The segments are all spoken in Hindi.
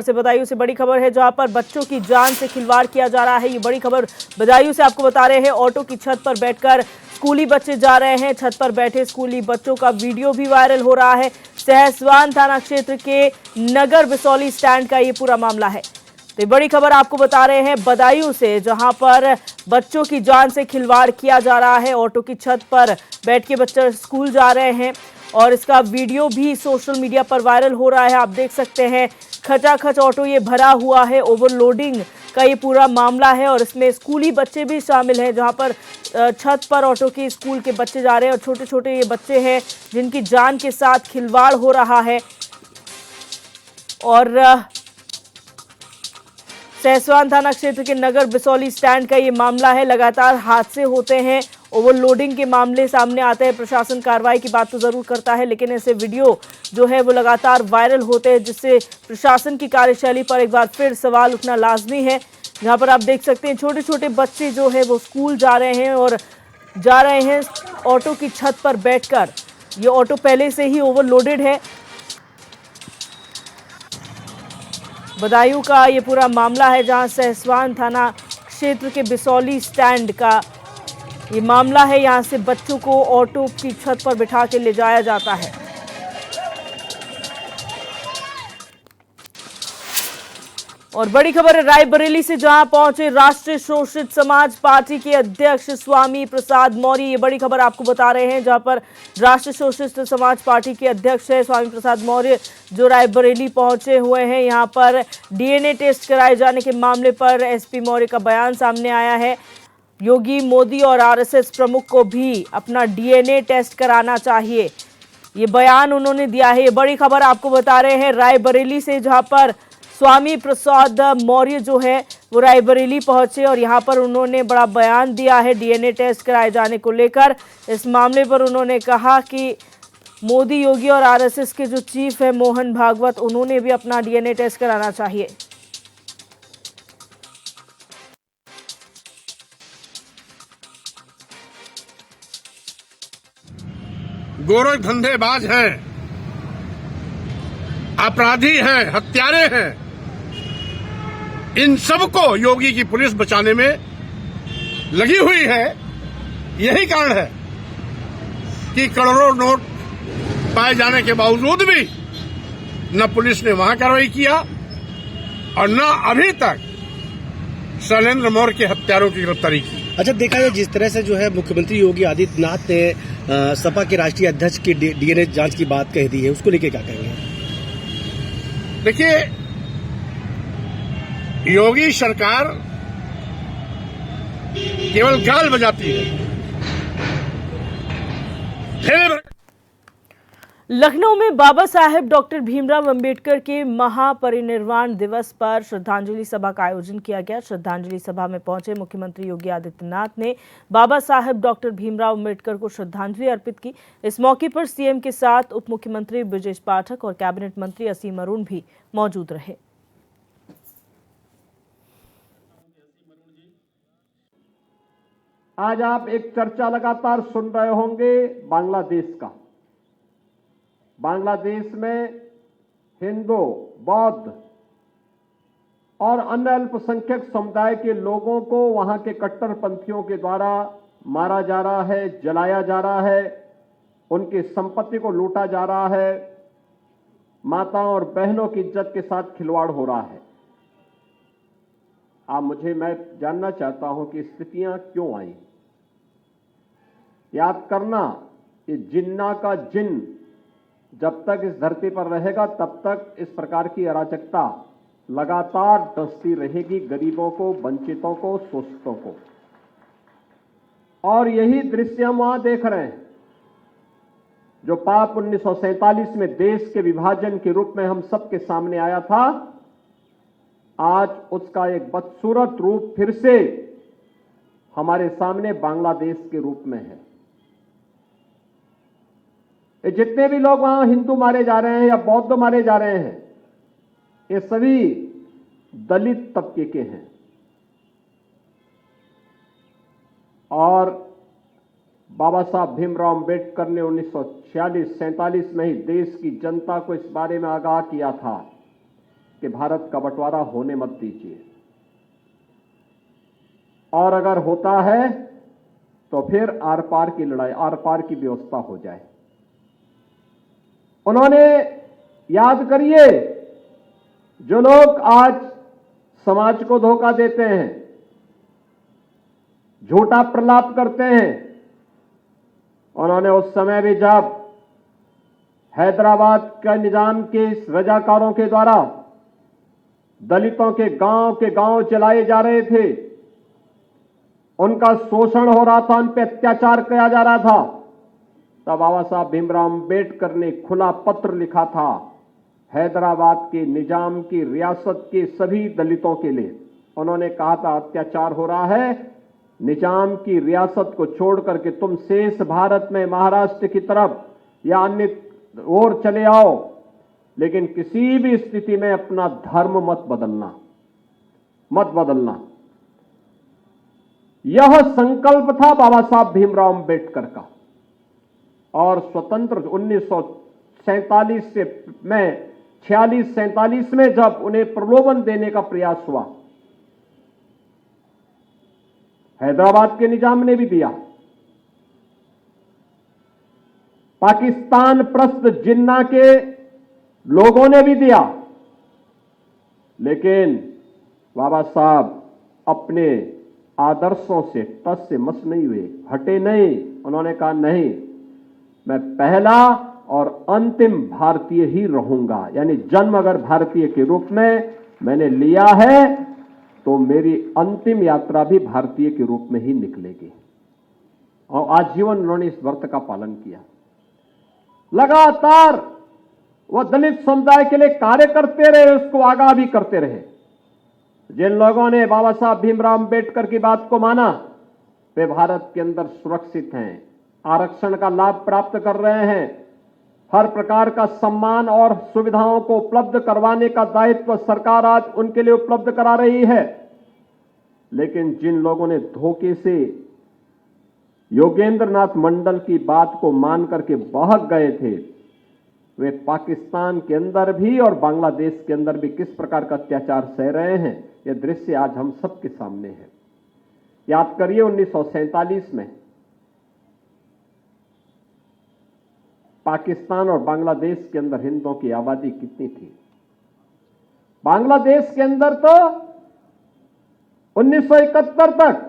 से बदायूं से बड़ी खबर है जहां पर बच्चों की जान से खिलवाड़ किया जा रहा है। ये बड़ी खबर बदायूं से आपको बता रहे हैं। ऑटो की छत पर बैठकर स्कूली बच्चे जा रहे हैं। छत पर बैठे स्कूली बच्चों का वीडियो भी वायरल हो रहा है। सहसवान थाना क्षेत्र के नगर बिसौली स्टैंड का ये पूरा मामला है। तो बड़ी खबर आपको बता रहे हैं बदायूं से, जहां पर बच्चों की जान से खिलवाड़ किया जा रहा है। ऑटो की छत पर बैठ के बच्चे स्कूल जा रहे हैं और इसका वीडियो भी सोशल मीडिया पर वायरल हो रहा है। आप देख सकते हैं खचाखच ऑटो ये भरा हुआ है। ओवरलोडिंग का ये पूरा मामला है और इसमें स्कूली बच्चे भी शामिल हैं, जहां पर छत पर ऑटो के स्कूल के बच्चे जा रहे हैं और छोटे छोटे ये बच्चे हैं जिनकी जान के साथ खिलवाड़ हो रहा है। और सहसवान थाना क्षेत्र के नगर बिसौली स्टैंड का ये मामला है। लगातार हादसे होते हैं, ओवरलोडिंग के मामले सामने आते हैं। प्रशासन कार्रवाई की बात तो जरूर करता है, लेकिन ऐसे वीडियो जो है वो लगातार वायरल होते हैं, जिससे प्रशासन की कार्यशैली पर एक बार फिर सवाल उठना लाजमी है। यहाँ पर आप देख सकते हैं छोटे छोटे बच्चे जो है वो स्कूल जा रहे हैं और जा रहे हैं ऑटो की छत पर बैठकर। ये ऑटो पहले से ही ओवरलोडेड है। बदायूं का ये पूरा मामला है, जहां सहसवान थाना क्षेत्र के बिसौली स्टैंड का ये मामला है। यहां से बच्चों को ऑटो की छत पर बिठा के ले जाया जाता है। और बड़ी खबर है रायबरेली से, जहां पहुंचे राष्ट्रीय शोषित समाज पार्टी के अध्यक्ष स्वामी प्रसाद मौर्य। ये बड़ी खबर आपको बता रहे हैं, जहां पर राष्ट्रीय शोषित समाज पार्टी के अध्यक्ष है स्वामी प्रसाद मौर्य, जो रायबरेली पहुंचे हुए हैं। यहां पर डीएनए टेस्ट कराए जाने के मामले पर एसपी मौर्य का बयान सामने आया है। योगी, मोदी और आरएसएस प्रमुख को भी अपना डीएनए टेस्ट कराना चाहिए, ये बयान उन्होंने दिया है। ये बड़ी खबर आपको बता रहे हैं रायबरेली से, जहां पर स्वामी प्रसाद मौर्य जो है वो रायबरेली पहुंचे और यहां पर उन्होंने बड़ा बयान दिया है डीएनए टेस्ट कराए जाने को लेकर। इस मामले पर उन्होंने कहा कि मोदी, योगी और आरएसएस के जो चीफ है मोहन भागवत, उन्होंने भी अपना डीएनए टेस्ट कराना चाहिए। गोरख धंधेबाज हैं, अपराधी हैं, हत्यारे हैं। इन सबको योगी की पुलिस बचाने में लगी हुई है। यही कारण है कि करोड़ों नोट पाए जाने के बावजूद भी न पुलिस ने वहां कार्रवाई किया और न अभी तक शैलेंद्र मौर्य के हत्यारों की गिरफ्तारी की। अच्छा, देखा जाए जिस तरह से जो है मुख्यमंत्री योगी आदित्यनाथ ने सपा के राष्ट्रीय अध्यक्ष की डीएनए जांच की बात कह दी है, उसको लेके क्या कहेंगे? देखिए, योगी सरकार केवल गाल बजाती है। लखनऊ में बाबा साहेब डॉक्टर भीमराव अंबेडकर के महापरिनिर्वाण दिवस पर श्रद्धांजलि सभा का आयोजन किया गया। श्रद्धांजलि सभा में पहुंचे मुख्यमंत्री योगी आदित्यनाथ ने बाबा साहेब डॉक्टर भीमराव अंबेडकर को श्रद्धांजलि अर्पित की। इस मौके पर सीएम के साथ उप मुख्यमंत्री ब्रजेश पाठक और कैबिनेट मंत्री असीम अरुण भी मौजूद रहे। आज आप एक चर्चा लगातार सुन रहे होंगे बांग्लादेश का। बांग्लादेश में हिंदू, बौद्ध और अन्य अल्पसंख्यक समुदाय के लोगों को वहां के कट्टरपंथियों के द्वारा मारा जा रहा है, जलाया जा रहा है, उनकी संपत्ति को लूटा जा रहा है, माताओं और बहनों की इज्जत के साथ खिलवाड़ हो रहा है। मैं जानना चाहता हूं कि स्थितियां क्यों आई। याद करना, ये जिन्ना का जिन्न जब तक इस धरती पर रहेगा तब तक इस प्रकार की अराजकता लगातार डसती रहेगी, गरीबों को, वंचितों को, शोषितों को। और यही दृश्य हम वहां देख रहे हैं। जो पाप 1947 में देश के विभाजन के रूप में हम सबके सामने आया था, आज उसका एक बदसूरत रूप फिर से हमारे सामने बांग्लादेश के रूप में है। जितने भी लोग वहां हिंदू मारे जा रहे हैं या बौद्ध मारे जा रहे हैं, ये सभी दलित तबके के हैं। और बाबा साहब भीमराव अंबेडकर ने 1946-47 में ही देश की जनता को इस बारे में आगाह किया था कि भारत का बंटवारा होने मत दीजिए, और अगर होता है तो फिर आर पार की लड़ाई, आर पार की व्यवस्था हो जाए। उन्होंने, याद करिए, जो लोग आज समाज को धोखा देते हैं, झूठा प्रलाप करते हैं, उन्होंने उस समय भी जब हैदराबाद का निजाम के इस रजाकारों के द्वारा दलितों के गांव जलाए जा रहे थे, उनका शोषण हो रहा था, उन पर अत्याचार किया जा रहा था, तब बाबा साहब भीमराव अंबेडकर ने खुला पत्र लिखा था हैदराबाद के निजाम की रियासत के सभी दलितों के लिए। उन्होंने कहा था, अत्याचार हो रहा है, निजाम की रियासत को छोड़ करके तुम शेष भारत में महाराष्ट्र की तरफ या अन्य ओर चले आओ, लेकिन किसी भी स्थिति में अपना धर्म मत बदलना। यह संकल्प था बाबा साहब भीमराव अंबेडकर का। और स्वतंत्र 1947 से में 46-47 में जब उन्हें प्रलोभन देने का प्रयास हुआ, हैदराबाद के निजाम ने भी दिया, पाकिस्तान प्रस्त जिन्ना के लोगों ने भी दिया, लेकिन बाबा साहब अपने आदर्शों से टस से मस नहीं हुए, हटे नहीं। उन्होंने कहा, नहीं, मैं पहला और अंतिम भारतीय ही रहूंगा, यानी जन्म अगर भारतीय के रूप में मैंने लिया है तो मेरी अंतिम यात्रा भी भारतीय के रूप में ही निकलेगी। और आजीवन उन्होंने इस व्रत का पालन किया। लगातार वह दलित समुदाय के लिए कार्य करते रहे, उसको आगाह भी करते रहे। जिन लोगों ने बाबा साहब भीमराव अंबेडकर की बात को माना, वे भारत के अंदर सुरक्षित हैं, आरक्षण का लाभ प्राप्त कर रहे हैं, हर प्रकार का सम्मान और सुविधाओं को उपलब्ध करवाने का दायित्व सरकार आज उनके लिए उपलब्ध करा रही है। लेकिन जिन लोगों ने धोखे से योगेंद्र नाथ मंडल की बात को मान करके बहक गए थे, वे पाकिस्तान के अंदर भी और बांग्लादेश के अंदर भी किस प्रकार का अत्याचार सह रहे हैं, यह दृश्य आज हम सबके सामने है। याद करिए 1947 में पाकिस्तान और बांग्लादेश के अंदर हिंदुओं की आबादी कितनी थी। बांग्लादेश के अंदर तो 1971 तक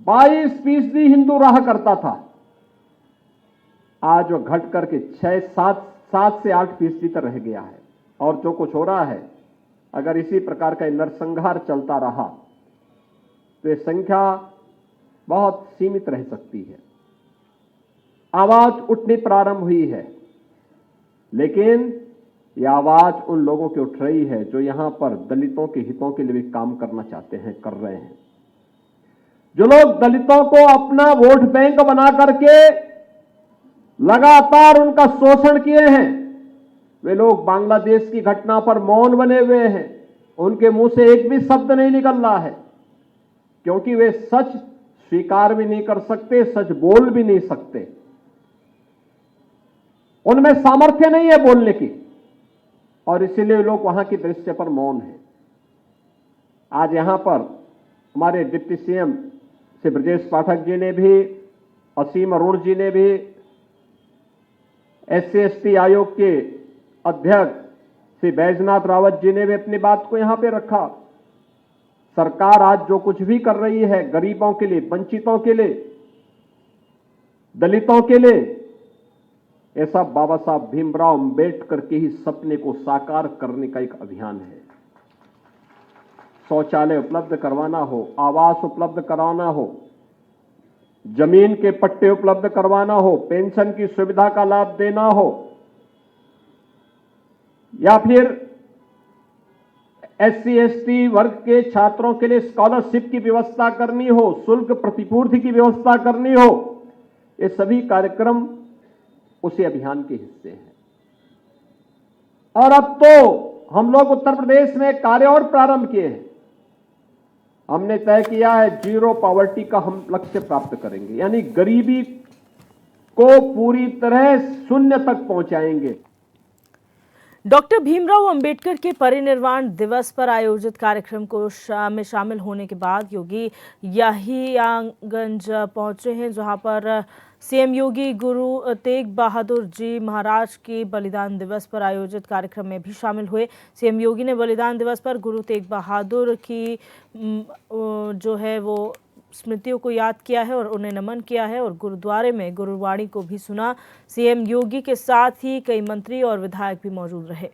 22% हिंदू रहा करता था, आज वो घट करके 7 से 8% तक रह गया है। और जो कुछ हो रहा है, अगर इसी प्रकार का नरसंहार चलता रहा तो ये संख्या बहुत सीमित रह सकती है। आवाज उठनी प्रारंभ हुई है, लेकिन यह आवाज उन लोगों की उठ रही है जो यहां पर दलितों के हितों के लिए भी काम करना चाहते हैं, कर रहे हैं। जो लोग दलितों को अपना वोट बैंक बना करके लगातार उनका शोषण किए हैं, वे लोग बांग्लादेश की घटना पर मौन बने हुए हैं। उनके मुंह से एक भी शब्द नहीं निकल रहा है, क्योंकि वे सच स्वीकार भी नहीं कर सकते, सच बोल भी नहीं सकते। उनमें सामर्थ्य नहीं है बोलने की, और इसीलिए लोग वहां की दृश्य पर मौन है। आज यहां पर हमारे डिप्टी सीएम श्री ब्रजेश पाठक जी ने भी, असीम अरुण जी ने भी, SC/ST आयोग के अध्यक्ष श्री बैजनाथ रावत जी ने भी अपनी बात को यहां पे रखा। सरकार आज जो कुछ भी कर रही है गरीबों के लिए, वंचितों के लिए, दलितों के लिए, ऐसा बाबा साहब भीमराव अंबेडकर के ही सपने को साकार करने का एक अभियान है। शौचालय उपलब्ध करवाना हो, आवास उपलब्ध कराना हो, जमीन के पट्टे उपलब्ध करवाना हो, पेंशन की सुविधा का लाभ देना हो, या फिर SC/ST वर्ग के छात्रों के लिए स्कॉलरशिप की व्यवस्था करनी हो, शुल्क प्रतिपूर्ति की व्यवस्था करनी हो, ये सभी कार्यक्रम उसी अभियान के हिस्से हैं। और अब तो हम लोग उत्तर प्रदेश में कार्य और प्रारंभ किए हैं। हमने तय किया है जीरो पॉवर्टी का हम लक्ष्य प्राप्त करेंगे, यानी गरीबी को पूरी तरह शून्य तक पहुंचाएंगे। डॉक्टर भीमराव अंबेडकर के परिनिर्वाण दिवस पर आयोजित कार्यक्रम को में शामिल होने के बाद योगी याहियागंज पहुंचे हैं, जहां पर सीएम योगी गुरु तेग बहादुर जी महाराज के बलिदान दिवस पर आयोजित कार्यक्रम में भी शामिल हुए। सीएम योगी ने बलिदान दिवस पर गुरु तेग बहादुर की जो है वो स्मृतियों को याद किया है और उन्हें नमन किया है और गुरुद्वारे में गुरुवाणी को भी सुना। सीएम योगी के साथ ही कई मंत्री और विधायक भी मौजूद रहे।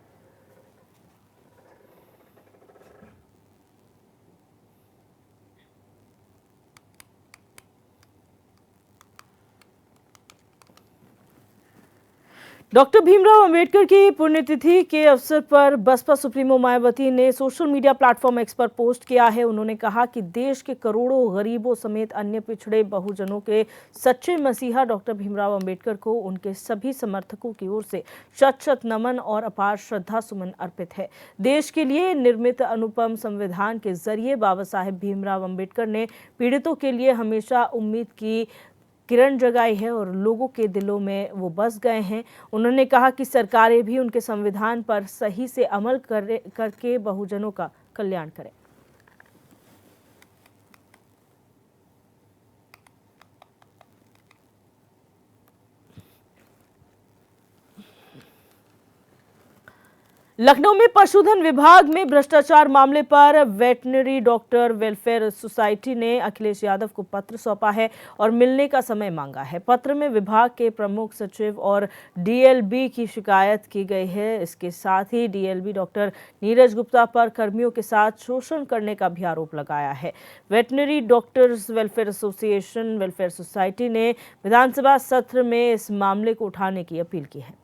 डॉक्टर भीमराव अंबेडकर की पुण्यतिथि के अवसर पर बसपा सुप्रीमो मायावती ने सोशल मीडिया प्लेटफॉर्म एक्स पर पोस्ट किया है। उन्होंने कहा कि देश के करोड़ों गरीबों समेत अन्य पिछड़े बहुजनों के सच्चे मसीहा डॉक्टर भीमराव अंबेडकर को उनके सभी समर्थकों की ओर से शत शत नमन और अपार श्रद्धा सुमन अर्पित है। देश के लिए निर्मित अनुपम संविधान के जरिए बाबा साहेब भीमराव अंबेडकर ने पीड़ितों के लिए हमेशा उम्मीद की किरण जगाई है और लोगों के दिलों में वो बस गए हैं। उन्होंने कहा कि सरकारें भी उनके संविधान पर सही से अमल करके बहुजनों का कल्याण करें। लखनऊ में पशुधन विभाग में भ्रष्टाचार मामले पर वेटनरी डॉक्टर वेलफेयर सोसाइटी ने अखिलेश यादव को पत्र सौंपा है और मिलने का समय मांगा है। पत्र में विभाग के प्रमुख सचिव और डीएलबी की शिकायत की गई है। इसके साथ ही डीएलबी डॉक्टर नीरज गुप्ता पर कर्मियों के साथ शोषण करने का भी आरोप लगाया है। Veterinary doctors welfare association welfare society ने विधानसभा सत्र में इस मामले को उठाने की अपील की है।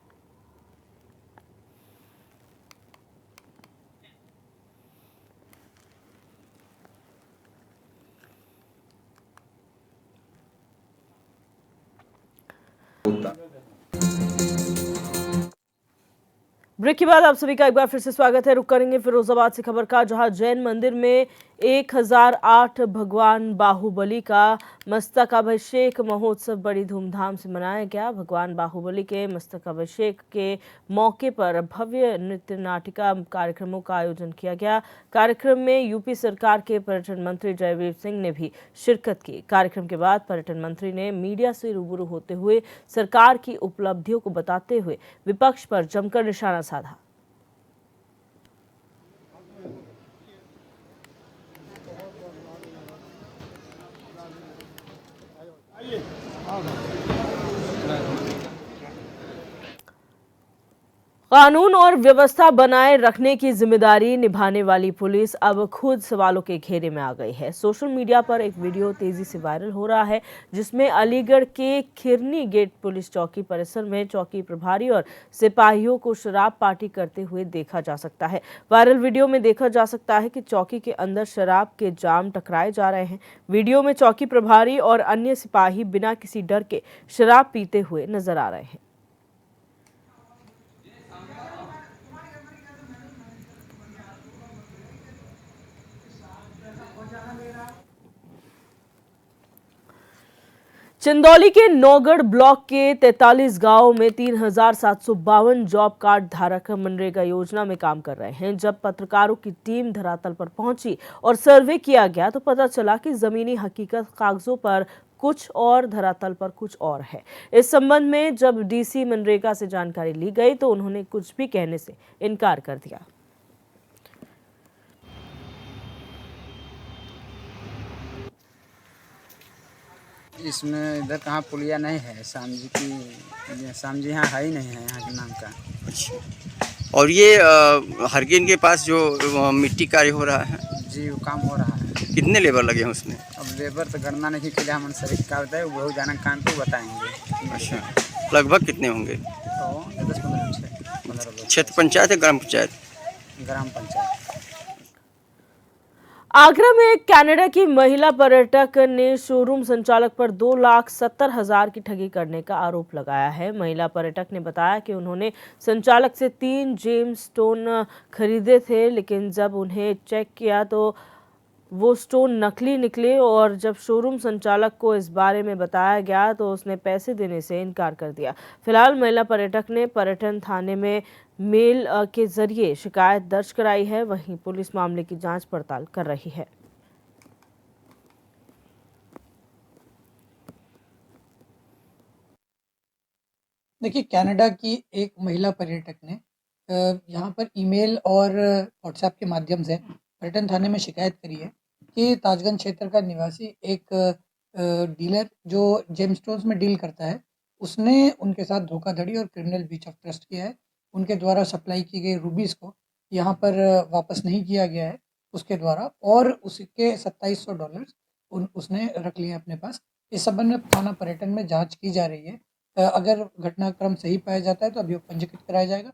ब्रेक के बाद आप सभी का एक बार फिर से स्वागत है। रुक करेंगे फिरोजाबाद से खबर का, जहां जैन मंदिर में 1008 भगवान बाहुबली का मस्तकाभिषेक महोत्सव बड़ी धूमधाम से मनाया गया। भगवान बाहुबली के मस्तकाभिषेक के मौके पर भव्य नृत्य नाटिका कार्यक्रमों का आयोजन किया गया। कार्यक्रम में यूपी सरकार के पर्यटन मंत्री जयवीर सिंह ने भी शिरकत की। कार्यक्रम के बाद पर्यटन मंत्री ने मीडिया से रूबरू होते हुए सरकार की उपलब्धियों को बताते हुए विपक्ष पर जमकर निशाना साधा। कानून और व्यवस्था बनाए रखने की जिम्मेदारी निभाने वाली पुलिस अब खुद सवालों के घेरे में आ गई है। सोशल मीडिया पर एक वीडियो तेजी से वायरल हो रहा है, जिसमें अलीगढ़ के खिरनी गेट पुलिस चौकी परिसर में चौकी प्रभारी और सिपाहियों को शराब पार्टी करते हुए देखा जा सकता है। वायरल वीडियो में देखा जा सकता है कि चौकी के अंदर शराब के जाम टकराए जा रहे हैं। वीडियो में चौकी प्रभारी और अन्य सिपाही बिना किसी डर के शराब पीते हुए नजर आ रहे हैं। चंदौली के नौगढ़ ब्लॉक के 43 गांवों में 3752 जॉब कार्ड धारक मनरेगा योजना में काम कर रहे हैं। जब पत्रकारों की टीम धरातल पर पहुंची और सर्वे किया गया तो पता चला कि जमीनी हकीकत कागजों पर कुछ और, धरातल पर कुछ और है। इस संबंध में जब डीसी मनरेगा से जानकारी ली गई तो उन्होंने कुछ भी कहने से इनकार कर दिया। इसमें इधर कहाँ पुलिया नहीं है, श्याम जी यहाँ है ही नहीं है यहाँ के नाम का। अच्छा, और ये हरगिन के पास जो मिट्टी कार्य हो रहा है जी, वो काम हो रहा है। कितने लेबर लगे हैं उसमें? अब लेबर तो गणना नहीं किया, हम शरीफ का होता है, वो बहुत जाना काम पे बताएंगे। अच्छा, लगभग कितने होंगे? तो 10-15 लोग। क्षेत्र पंचायत है ग्राम पंचायत? ग्राम पंचायत। आगरा में कनाडा की महिला पर्यटक ने शोरूम संचालक पर 2,70,000 की ठगी करने का आरोप लगाया है। महिला पर्यटक ने बताया कि उन्होंने संचालक से 3 जेम्स स्टोन खरीदे थे, लेकिन जब उन्हें चेक किया तो वो स्टोन नकली निकले और जब शोरूम संचालक को इस बारे में बताया गया तो उसने पैसे देने से इनकार कर दिया। फिलहाल महिला पर्यटक ने पर्यटन थाने में मेल के जरिए शिकायत दर्ज कराई है। वहीं पुलिस मामले की जांच पड़ताल कर रही है। देखिए, कनाडा की एक महिला पर्यटक ने यहाँ पर ईमेल और व्हाट्सएप के माध्यम से पर्यटन थाने में शिकायत करी है कि ताजगंज क्षेत्र का निवासी एक डीलर जो जेम स्टोन्स में डील करता है, उसने उनके साथ धोखाधड़ी और क्रिमिनल ब्रीच ऑफ ट्रस्ट किया है। उनके द्वारा सप्लाई की गई रूबीज़ को यहाँ पर वापस नहीं किया गया है उसके द्वारा, और उसके $2700 उसने रख लिए अपने पास। इस संबंध में थाना पर्यटन में जाँच की जा रही है। अगर घटनाक्रम सही पाया जाता है तो अभियोग पंजीकृत कराया जाएगा।